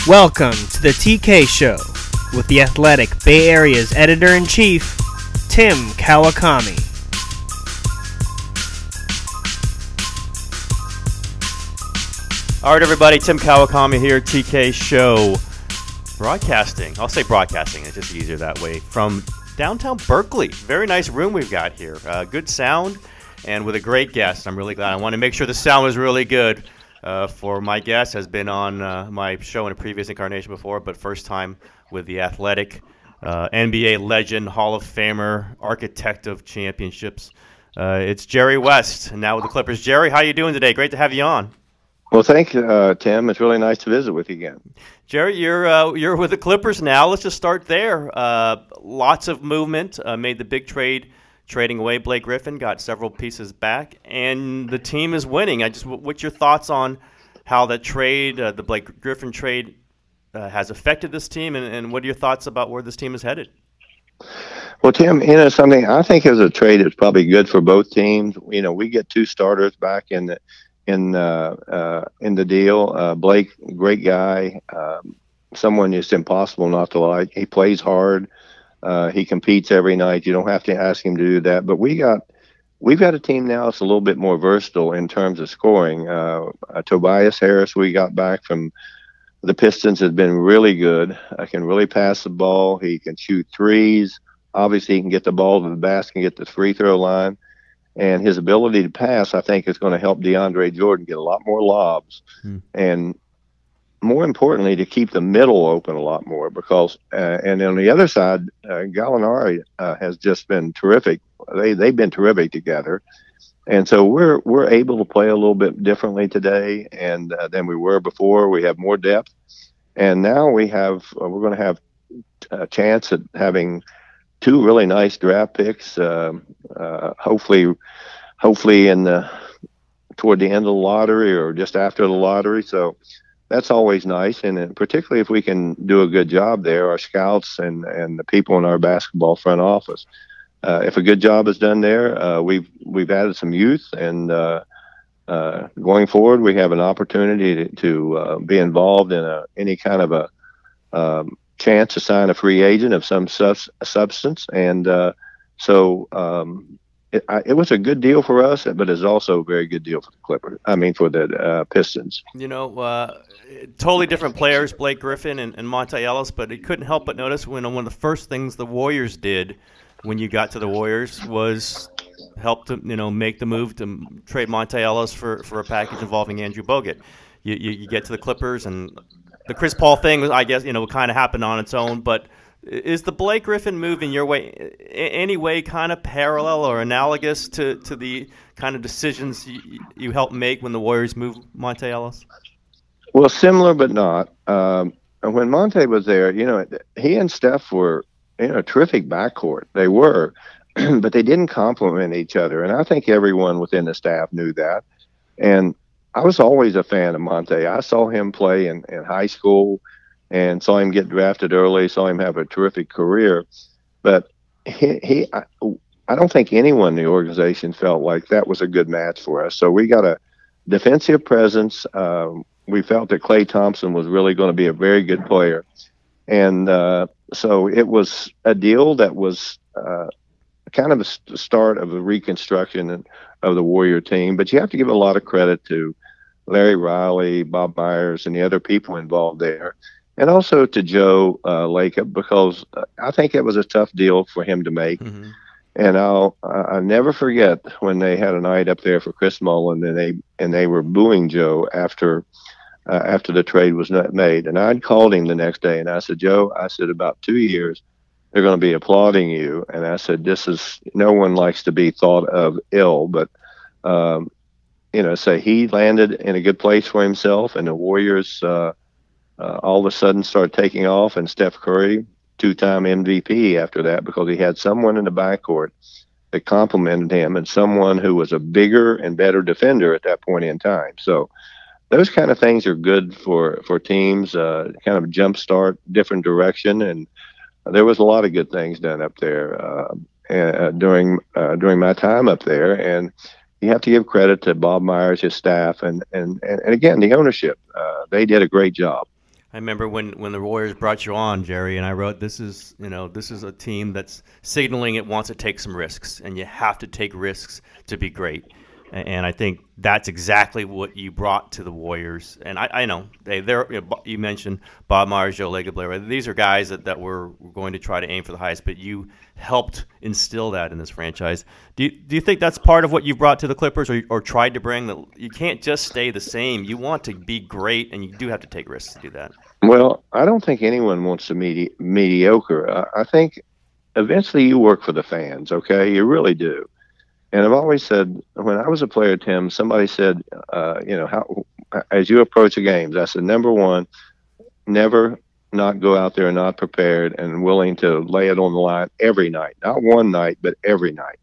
Welcome to the TK Show with the Athletic Bay Area's Editor-in-Chief, Tim Kawakami. All right, everybody, Tim Kawakami here, TK Show. Broadcasting. I'll say broadcasting. It's just easier that way. From downtown Berkeley. Very nice room we've got here. Good sound and with a great guest. I'm really glad. I want to make sure the sound was really good. For my guest has been on my show in a previous incarnation before, but first time with the Athletic, NBA legend, Hall of Famer, architect of championships. It's Jerry West, and now with the Clippers. Jerry, how you doing today? Great to have you on. Well, thank you, Tim. It's really nice to visit with you again. Jerry, you're with the Clippers now. Let's just start there. Lots of movement. Made the big trade. Trading away Blake Griffin, got several pieces back, and the team is winning. What's your thoughts on how that trade, the Blake Griffin trade, has affected this team, and what are your thoughts about where this team is headed? Well, Tim, something I think is a trade that's probably good for both teams. We get two starters back in the deal. Blake, great guy, someone it's impossible not to like. He plays hard. He competes every night. You don't have to ask him to do that. But we've got a team now that's a little bit more versatile in terms of scoring. Tobias Harris, we got back from the Pistons, has been really good. Can really pass the ball. He can shoot threes. Obviously, he can get the ball to the basket and get the free throw line. And his ability to pass, I think, is going to help DeAndre Jordan get a lot more lobs. And more importantly, to keep the middle open a lot more because, and on the other side, Gallinari has just been terrific. They've been terrific together, and so we're able to play a little bit differently today, and than we were before. We have more depth, and now we're going to have a chance at having two really nice draft picks. Hopefully toward the end of the lottery or just after the lottery. So. That's always nice, and particularly if we can do a good job there, our scouts and the people in our basketball front office. If a good job is done there, we've added some youth, and going forward, we have an opportunity to be involved in any kind of a chance to sign a free agent of some substance, and it was a good deal for us, but it's also a very good deal for the Clippers. For the Pistons. Totally different players, Blake Griffin and Monta Ellis, but it couldn't help but notice one of the first things the Warriors did when you got to the Warriors was help to make the move to trade Monta Ellis for a package involving Andrew Bogut. You get to the Clippers, and the Chris Paul thing, I guess, kind of happened on its own, but. Is the Blake Griffin move in your way, any way, kind of parallel or analogous to the kind of decisions you helped make when the Warriors moved Monta Ellis? Well, similar but not. When Monta was there, he and Steph were a terrific backcourt. They were, but they didn't complement each other, and I think everyone within the staff knew that. And I was always a fan of Monta. I saw him play in high school. And saw him get drafted early, saw him have a terrific career. But I don't think anyone in the organization felt like that was a good match for us. So we got a defensive presence. We felt that Klay Thompson was really going to be a very good player. And so it was a deal that was kind of the start of the reconstruction of the Warrior team. But you have to give a lot of credit to Larry Riley, Bob Myers, and the other people involved there. And also to Joe Lacob, because I think it was a tough deal for him to make. Mm-hmm. And I'll never forget when they had a night up there for Chris Mullin, and they were booing Joe after the trade was not made. And I'd called him the next day, and I said, Joe, about 2 years, they're going to be applauding you. And I said, no one likes to be thought of ill, but say he landed in a good place for himself, and the Warriors. All of a sudden start taking off, and Steph Curry, two-time MVP after that, because he had someone in the backcourt that complimented him and someone who was a bigger and better defender at that point in time. So those kind of things are good for teams, kind of jumpstart different direction. And there was a lot of good things done up there during my time up there. And you have to give credit to Bob Myers, his staff, and again, the ownership. They did a great job. I remember when the Warriors brought you on, Jerry, and I wrote, this is a team that's signaling it wants to take some risks, and you have to take risks to be great. And I think that's exactly what you brought to the Warriors. And I know you mentioned Bob Myers, Joe Lacob. These are guys that were going to try to aim for the highest, but you helped instill that in this franchise. Do you think that's part of what you brought to the Clippers, or tried to bring? That you can't just stay the same. You want to be great, and you do have to take risks to do that. Well, I don't think anyone wants to be mediocre. I think eventually you work for the fans, okay? You really do. And I've always said, when I was a player, Tim, somebody said, how as you approach the games, I said, number one, never not go out there not prepared and willing to lay it on the line every night. Not one night, but every night.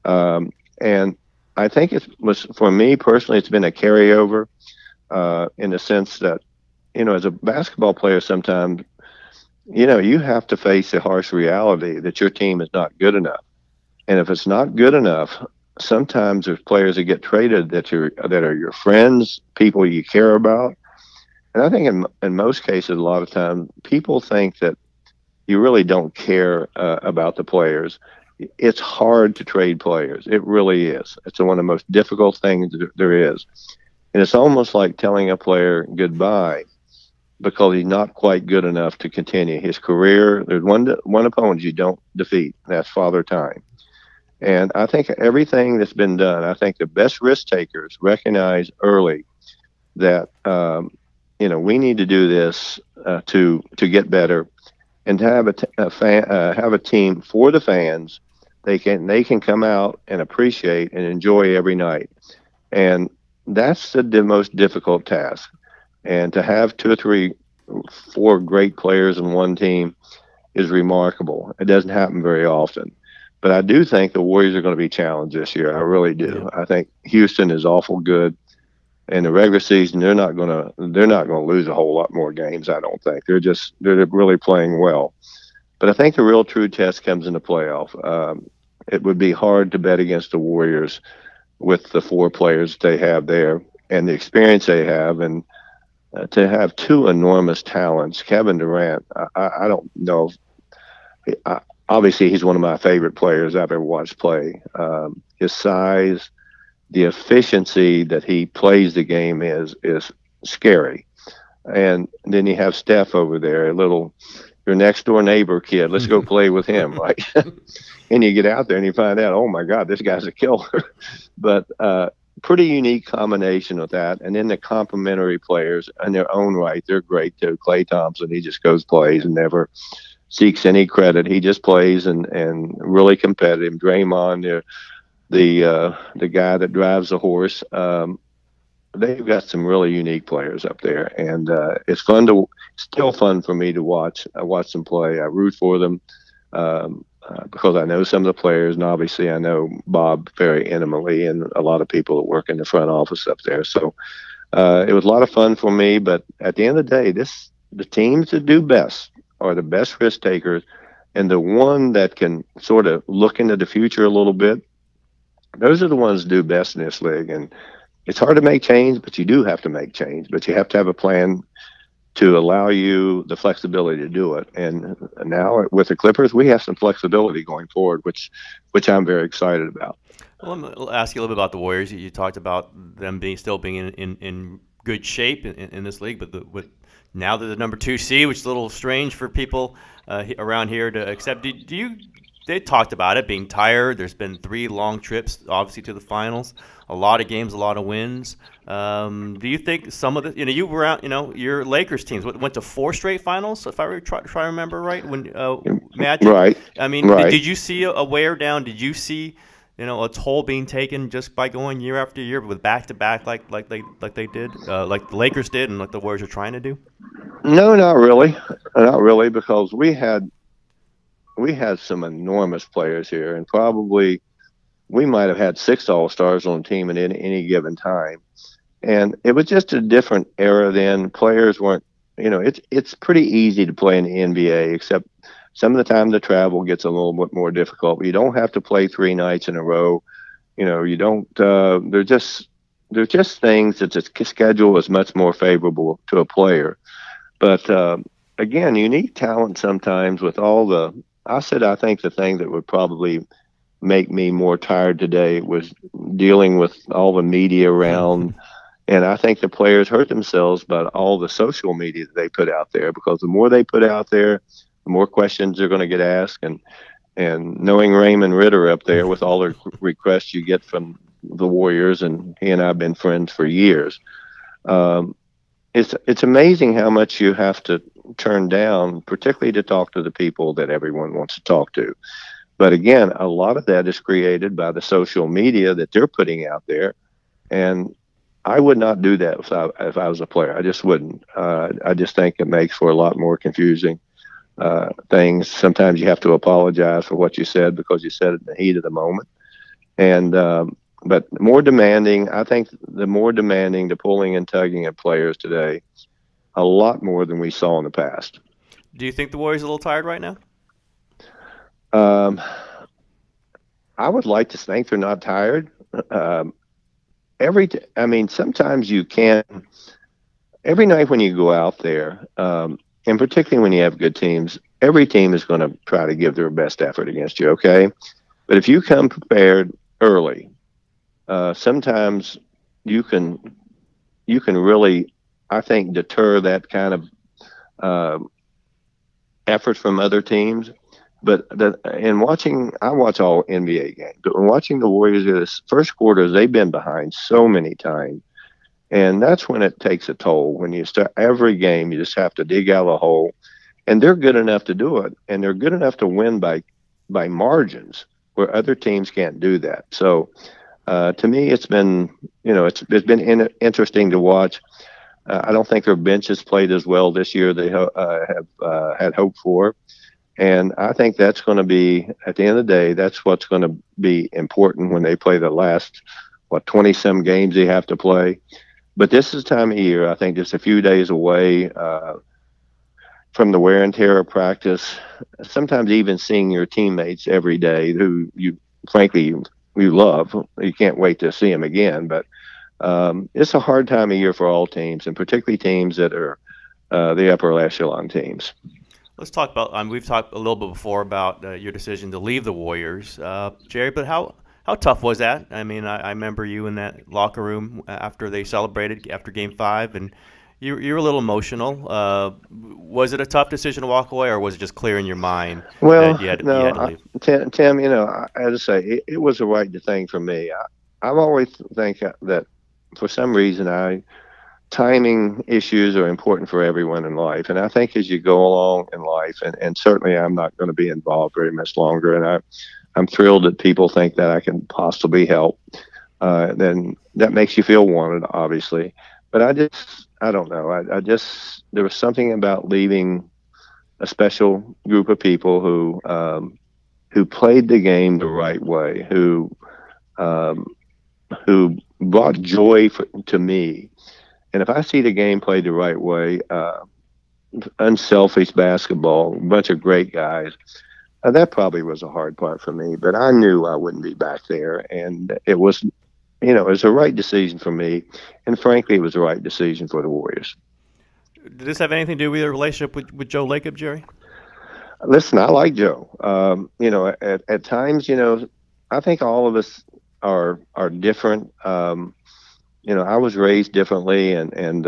And I think it was, for me personally, it's been a carryover in the sense that, as a basketball player, sometimes, you have to face the harsh reality that your team is not good enough. And if it's not good enough, sometimes there's players that get traded that are your friends, people you care about. And I think in most cases, a lot of times, people think that you really don't care about the players. It's hard to trade players. It really is. It's one of the most difficult things there is. And it's almost like telling a player goodbye because he's not quite good enough to continue his career. There's one opponent you don't defeat. That's Father Time. And I think everything that's been done, I think the best risk takers recognize early that, we need to do this to get better, and to have a team for the fans. They can come out and appreciate and enjoy every night. And that's the most difficult task. And to have 2 or 3, 4 great players in one team is remarkable. It doesn't happen very often. But I do think the Warriors are going to be challenged this year. I really do. I think Houston is awful good. In the regular season, they're not going to lose a whole lot more games, I don't think. They're really playing well. But I think the real true test comes in the playoff. It would be hard to bet against the Warriors with the 4 players they have there and the experience they have, and to have 2 enormous talents. Kevin Durant, I don't know. Obviously, he's one of my favorite players I've ever watched play. His size, the efficiency that he plays the game is scary. And then you have Steph over there, your next door neighbor kid. Let's go play with him. Like, and you get out there and you find out, oh my God, this guy's a killer. But pretty unique combination of that. And then the complementary players in their own right, they're great too. Klay Thompson, he just plays and never seeks any credit. He just plays and really competitive. Draymond, the guy that drives the horse. They've got some really unique players up there, and it's still fun for me to watch. I watch them play. I root for them because I know some of the players, and obviously I know Bob very intimately, and a lot of people that work in the front office up there. So it was a lot of fun for me. But at the end of the day, the teams that do best are the best risk takers, and the one that can sort of look into the future a little bit. Those are the ones that do best in this league. And it's hard to make change, but you do have to make change. But you have to have a plan to allow you the flexibility to do it. And now with the Clippers, we have some flexibility going forward, which I'm very excited about. Well, I'll ask you a little bit about the Warriors. You talked about them still being in good shape in this league, but now they're the number 2 seed, which is a little strange for people around here to accept. They talked about it being tired. There's been 3 long trips, obviously, to the finals. A lot of games, a lot of wins. Do you think some of the, you were out, your Lakers teams went to 4 straight finals, if I try to remember right, when Magic. Right. I mean, right. Did you see a wear down? Did you see, a toll being taken just by going year after year with back to back like they did, like the Lakers did, and like the Warriors are trying to do? No, not really, because we had some enormous players here, and probably we might have had 6 All-Stars on the team at any given time. And it was just a different era then. Players weren't, it's pretty easy to play in the NBA, except some of the time the travel gets a little bit more difficult. But you don't have to play 3 nights in a row. You don't, they're just things that the schedule is much more favorable to a player. But again, unique talent sometimes with all the. I think the thing that would probably make me more tired today was dealing with all the media around. And I think the players hurt themselves by all the social media that they put out there, because the more they put out there, the more questions they're going to get asked. And knowing Raymond Ritter up there with all the requests you get from the Warriors, and he and I have been friends for years, it's amazing how much you have to turn down, particularly to talk to the people that everyone wants to talk to. But again, a lot of that is created by the social media that they're putting out there. And I would not do that if I was a player. I just wouldn't. I just think it makes for a lot more confusing things. Sometimes you have to apologize for what you said because you said it in the heat of the moment. And but more demanding, I think the more demanding, the pulling and tugging of players today, a lot more than we saw in the past. Do you think the Warriors are a little tired right now? I would like to think they're not tired. Sometimes you can. Every night when you go out there, and particularly when you have good teams, every team is going to try to give their best effort against you, okay? But if you come prepared early, sometimes you can really, I think, deter that kind of effort from other teams. But I watch all NBA games, but when watching the Warriors this first quarters, they've been behind so many times. And that's when it takes a toll. When you start every game, you just have to dig out of the hole. And they're good enough to do it. And they're good enough to win by margins where other teams can't do that. So to me, it's been, it's been interesting to watch. I don't think their bench has played as well this year they have had hope for. And I think that's going to be, at the end of the day, that's what's going to be important when they play the last, 20-some games they have to play. But this is the time of year, I think, just a few days away from the wear and tear of practice, sometimes even seeing your teammates every day who frankly, you love. You can't wait to see them again. But it's a hard time of year for all teams, and particularly teams that are the upper echelon teams. Let's talk about. We've talked a little bit before about your decision to leave the Warriors, Jerry. But how tough was that? I mean, I remember you in that locker room after they celebrated after Game 5, and you were a little emotional. Was it a tough decision to walk away, or was it just clear in your mind that you had to leave? Tim, I had to say it was the right thing for me. I've always think that for some reason timing issues are important for everyone in life. And I think as you go along in life, and certainly I'm not going to be involved very much longer, and I'm thrilled that people think that I can possibly help. Then that makes you feel wanted, obviously. But I don't know. There was something about leaving a special group of people who played the game the right way, who brought joy to me. And if I see the game played the right way, unselfish basketball, a bunch of great guys, that probably was a hard part for me. But I knew I wouldn't be back there, and it was, it was the right decision for me. And frankly, it was the right decision for the Warriors. Did this have anything to do with your relationship with Joe Lacob, Jerry? Listen, I like Joe. At times, I think all of us are different. I was raised differently, and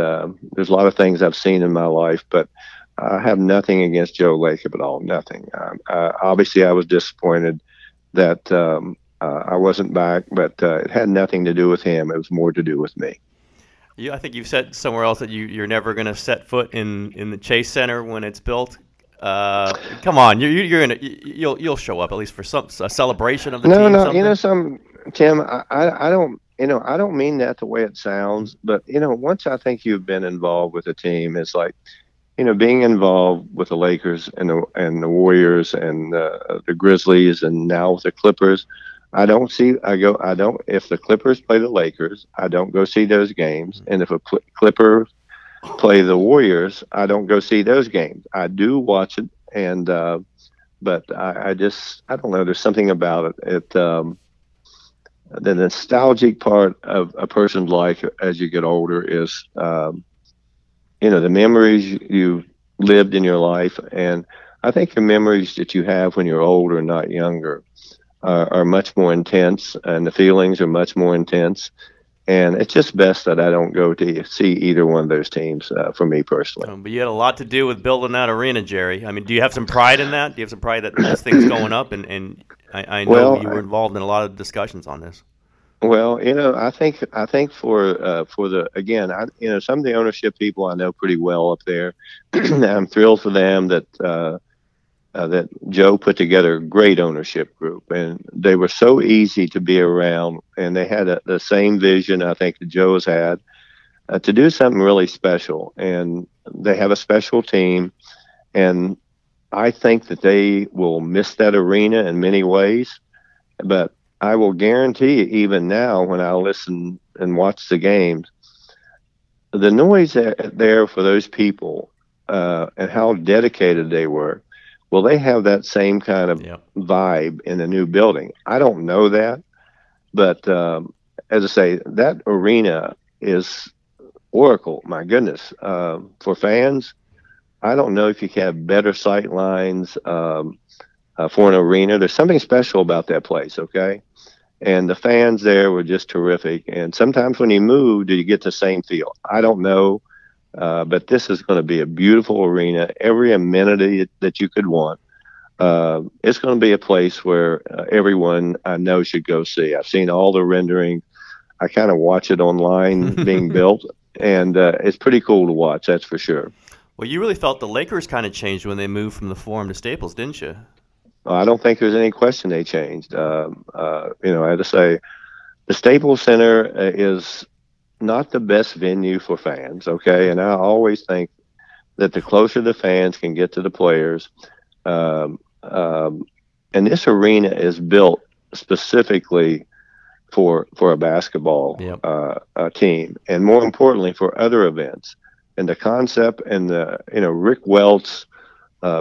there's a lot of things I've seen in my life, but I have nothing against Joe Lacob at all. Nothing. Obviously, I was disappointed that I wasn't back, but it had nothing to do with him. It was more to do with me. I think you've said somewhere else that you're never going to set foot in the Chase Center when it's built. Come on, you'll show up at least for a celebration of the team. No, Tim, I don't. I don't mean that the way it sounds, but once I think you've been involved with a team, it's like, being involved with the Lakers and the Warriors and the Grizzlies and now with the Clippers. If the Clippers play the Lakers, I don't go see those games. And if a Clippers play the Warriors, I don't go see those games. I do watch it, but I don't know. There's something about it. The nostalgic part of a person's life as you get older is the memories you lived in your life, and I think the memories that you have when you're older, not younger, are much more intense, and the feelings are much more intense. And it's just best that I don't go to see either one of those teams for me personally. But you had a lot to do with building that arena, Jerry. I mean, do you have some pride in that? Do you have some pride that this thing's going up? And I know Well, you were involved in a lot of discussions on this. Well, I think for the again, some of the ownership people I know pretty well up there. I'm thrilled for them that Joe put together a great ownership group, and they were so easy to be around, and they had the same vision I think that Joe's had to do something really special, and they have a special team, and I think that they will miss that arena in many ways, but I will guarantee you, even now when I listen and watch the games, the noise there for those people and how dedicated they were. Will they have that same kind of vibe in the new building? I don't know that, but as I say, that arena is Oracle. My goodness, for fans, I don't know if you can have better sight lines for an arena. There's something special about that place, okay? And the fans there were just terrific. And sometimes when you move, do you get the same feel? I don't know. But this is going to be a beautiful arena, every amenity that you could want. It's going to be a place where everyone I know should go see. I've seen all the rendering. I kind of watch it online being built, and it's pretty cool to watch, that's for sure. Well, you really felt the Lakers kind of changed when they moved from the Forum to Staples, didn't you? I don't think there's any question they changed. I had to say the Staples Center is not the best venue for fans, okay? And I always think that the closer the fans can get to the players, and this arena is built specifically for a basketball team, and more importantly for other events. And the concept and the Rick Welts,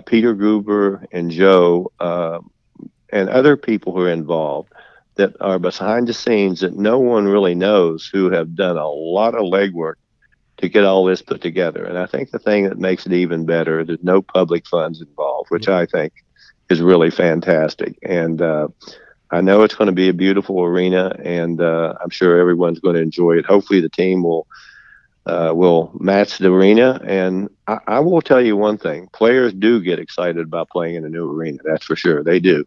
Peter Guber, and Joe, and other people who are involved that are behind the scenes that no one really knows, who have done a lot of legwork to get all this put together. And I think the thing that makes it even better, there's no public funds involved, which I think is really fantastic. And I know it's going to be a beautiful arena, and I'm sure everyone's going to enjoy it. Hopefully the team will match the arena. And I will tell you one thing, players do get excited about playing in a new arena. That's for sure. They do.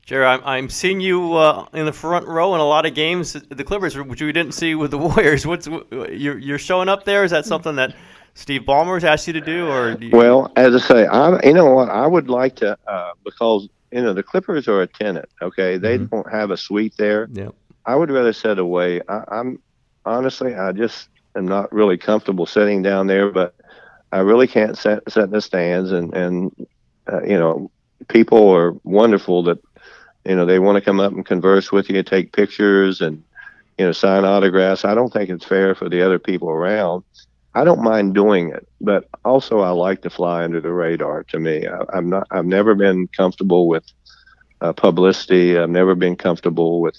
Jerry, I'm seeing you in the front row in a lot of games, the Clippers, which we didn't see with the Warriors. You're showing up there? Is that something that Steve Ballmer's asked you to do, or? Well, as I say, you know what? I would like to because the Clippers are a tenant. Okay, they don't have a suite there. Yeah. I would rather sit away. I'm honestly, I just am not really comfortable sitting down there, but I really can't sit in the stands. And people are wonderful that. They want to come up and converse with you, take pictures, and sign autographs. I don't think it's fair for the other people around. I don't mind doing it, but also I like to fly under the radar. To me, I've never been comfortable with publicity. I've never been comfortable with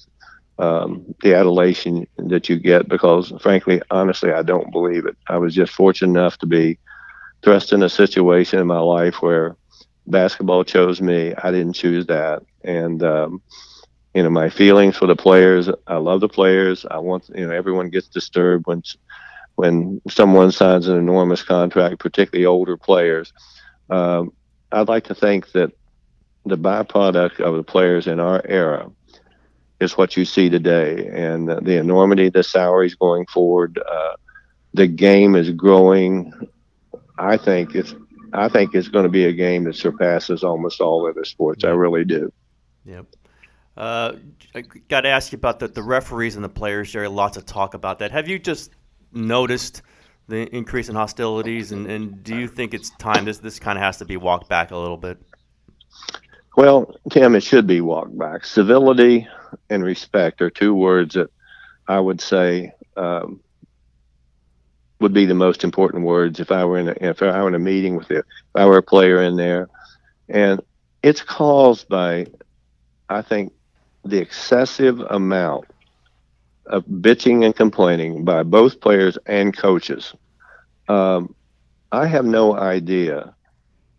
the adulation that you get because, frankly, honestly, I don't believe it. I was just fortunate enough to be thrust in a situation in my life where basketball chose me. I didn't choose that. And, my feelings for the players, I love the players. I want, everyone gets disturbed when someone signs an enormous contract, particularly older players. I'd like to think that the byproduct of the players in our era is what you see today. And the enormity of the salaries going forward, the game is growing. I think it's going to be a game that surpasses almost all other sports. I really do. Yep. I got to ask you about the referees and the players, Jerry. Lots of talk about that. Have you just noticed the increase in hostilities, and do you think it's time this kind of has to be walked back a little bit? Well, Tim, it should be walked back. Civility and respect are two words that I would say would be the most important words if I were in a meeting with if I were a player in there. And it's caused by, I think, the excessive amount of bitching and complaining by both players and coaches. I have no idea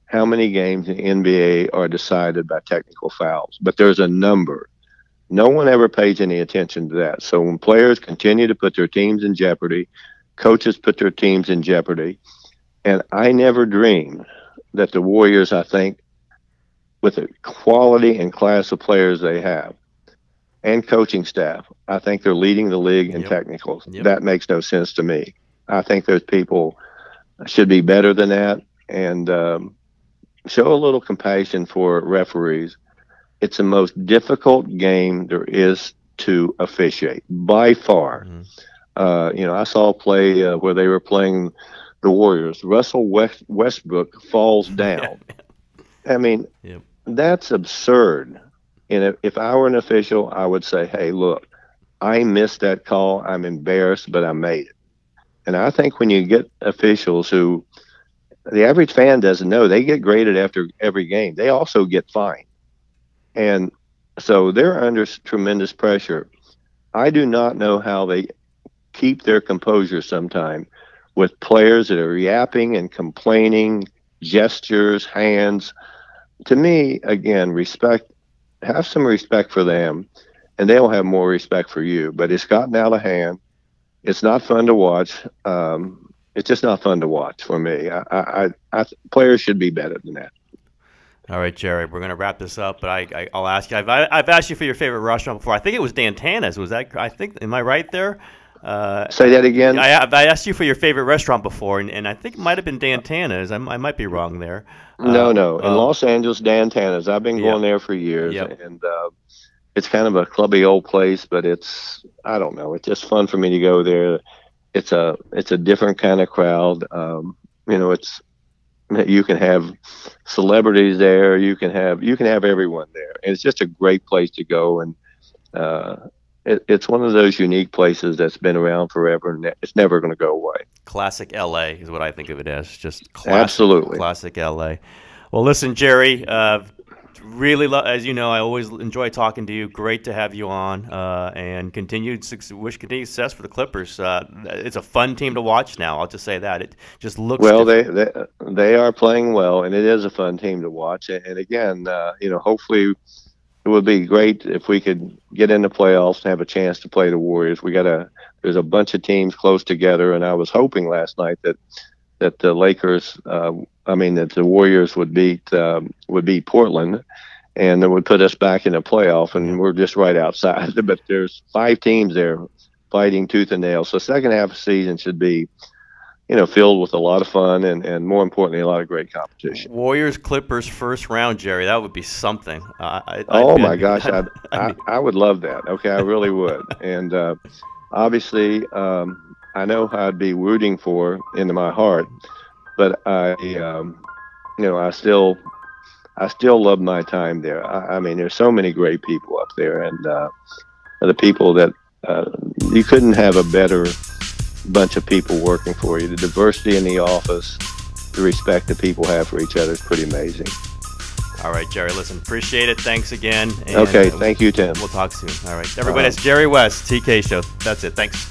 how many games in the NBA are decided by technical fouls, but there's a number. No one ever pays any attention to that. So when players continue to put their teams in jeopardy, coaches put their teams in jeopardy, and I never dreamed that the Warriors, I think, with the quality and class of players they have and coaching staff, I think they're leading the league in technicals. That makes no sense to me. I think those people should be better than that, and show a little compassion for referees. It's the most difficult game there is to officiate by far. I saw a play where they were playing the Warriors. Russell Westbrook falls down. I mean, that's absurd. And if I were an official, I would say, hey, look, I missed that call. I'm embarrassed, but I made it. And I think when you get officials who the average fan doesn't know, they get graded after every game. They also get fined. And so they're under tremendous pressure. I do not know how they keep their composure sometime with players that are yapping and complaining, gestures, hands. To me, again, respect, have some respect for them, and they'll have more respect for you. But it's gotten out of hand. It's not fun to watch. It's just not fun to watch for me. Players should be better than that. All right, Jerry, we're going to wrap this up, but I'll ask you. I've asked you for your favorite restaurant before. I think it was Dantana's. Was that? I think. Am I right there? Say that again. I asked you for your favorite restaurant before, and I think it might have been Dantana's. I might be wrong there. No. In Los Angeles, Dantana's. I've been going there for years, and it's kind of a clubby old place, but I don't know. It's just fun for me to go there. It's a different kind of crowd. You can have celebrities there. You can have everyone there. And it's just a great place to go. And it's one of those unique places that's been around forever, and it's never going to go away. Classic LA is what I think of it as. Just absolutely classic LA. Well, listen, Jerry, really, as you know, I always enjoy talking to you. Great to have you on, and continued success for the Clippers. It's a fun team to watch now. I'll just say that. It just looks well. They are playing well, and it is a fun team to watch. And again, hopefully, it would be great if we could get in the playoffs and have a chance to play the Warriors. There's a bunch of teams close together, and I was hoping last night that the Lakers, that the Warriors would beat Portland, and it would put us back in the playoff, and we're just right outside. But there's 5 teams there fighting tooth and nail. So second half of the season should be, filled with a lot of fun and more importantly, a lot of great competition. Warriors Clippers first round, Jerry. That would be something. My gosh, I would love that. Okay, I really would. And obviously, I know who I'd be rooting for into my heart, but I still love my time there. There's so many great people up there, and the people that you couldn't have a better bunch of people working for you. The diversity in the office, the respect that people have for each other is pretty amazing. All right, Jerry, listen, appreciate it. Thanks again. And okay, thank you, Tim. We'll talk soon. All right, everybody, that's Jerry West, TK Show. That's it. Thanks.